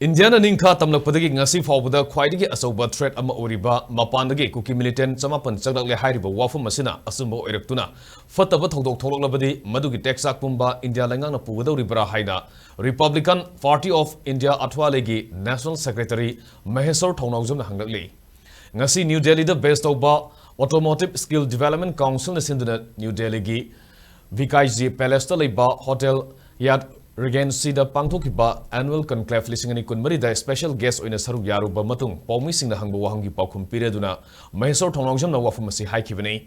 India na ningkha tamlakpadagi ngasi fawbada khwaidagi asauba threat ama oriba mapandagi Kuki Militant chamapan changlakle hairiba wafum masina asumba oiraktuna Phamdaba Thoudok Thoklabadi Madugi Tekchak pumba India Leingak na Pugadouribra haina Republican Party of India Athawale gi National Secretary Maheshwar Thounaojam na hanglakli ngasi New Delhi da based over Automotive Skill Development Council na sinduna New Delhi gi VKG Palace ta leiba Hotel Yat Regency da pangthokiba annual conclave lisingani kunmari da special guest oina saruk yaruba matung paumi singna hangba wahangi paukhum pireduna Maheshwar Thounaojam na wafum asi haikibani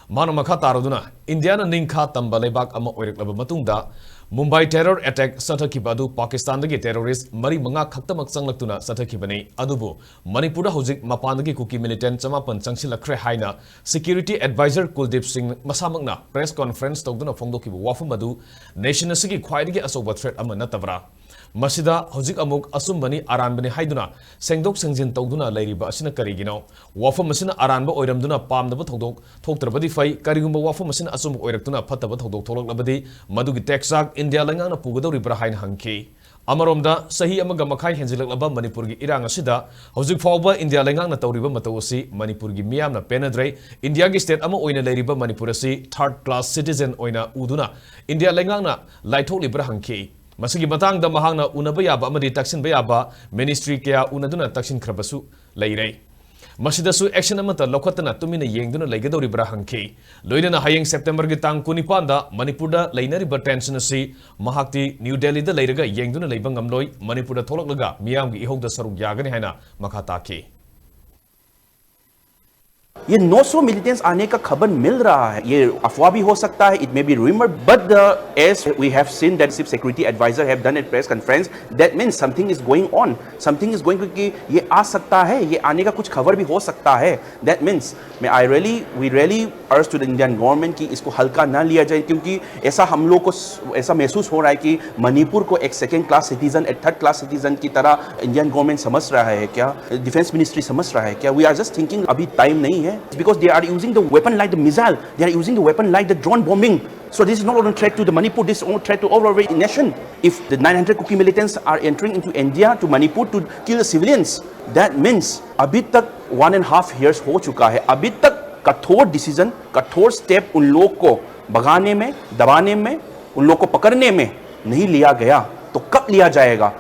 manu makha taroduna India na ningkha tamba lebak ama oiraklaba matungda Mumbai terror attack sathakiba adu Pakistan dagi terrorist mari manga khaktamak changlaktuna sathakibani adubu Manipur da hojik mapandagi Kuki Militant chamapan changsilakre haina security advisor Kuldip Singh masamakna press conference tawduna phongdokiba wafum adu nation asigi khwaidagi asoba threat ama natabra masida hojik amuk asumbani aranbani haiduna sengdok sengjin tawduna leiriba asina karigino wafum asina aranba oiramduna Pamdaba Thoudok Thoklabadi fai karigumba wafum asina asum oiraktuna Phamdaba Thoudok Thoklabadi Madugi Tekchak India Leingak na Pugadouribra haina hangki amaromda sahi amaga makhai henjilaklaba Manipur gi irang asida hojik fawba India Leingak na tawriba matawasi Manipur gi miyam na penadre India gi state ama oina leiriba Manipur asi third class citizen oina uduna India Leingak na laithoklibra hangki masigi matang da mahangna unaba yaba amadi taksin bayaba ministry kya unaduna taksin khrabasu leirei masidasu action amata lokhatana tumina yengduna leigadoribra hangki loinana hayeng September gi tang 19 da Manipur da leinariba tension asi mahakti New Delhi da leiraga yengduna leiba ngamloi Manipur da tholaklaga miyam gi ihogda saruk yagani haina makha taki ये 900 militants आने का खबर मिल रहा है ये अफवाह भी हो सकता है it may be rumour but as we have seen that chief security adviser have done at press conference that means something is going on something is going कि ये आ सकता है ये आने का कुछ खबर भी हो सकता है that means we really urge to the Indian government कि इसको हल्का ना लिया जाए क्योंकि ऐसा हम लोग को ऐसा महसूस हो रहा है कि मणिपुर को एक सेकेंड क्लास सिटीजन एक थर्ड क्लास सिटीजन की तरह इंडियन गवर्नमेंट समझ रहा है क्या डिफेंस मिनिस्ट्री समझ रहा है क्या वी आर जस्ट थिंकिंग अभी टाइम नहीं है because they are using the weapon like the missile, they are using the weapon like the drone bombing. So this is not only a threat to the Manipur, this is only a threat to all over the nation. If the 900 Kuki militants are entering into India, to Manipur to kill the civilians, that means अभी तक 1.5 years हो चुका है, अभी तक कठोर decision, कठोर step उन लोग को भगाने में, दबाने में, उन लोग को पकड़ने में नहीं लिया गया, तो कब लिया जाएगा?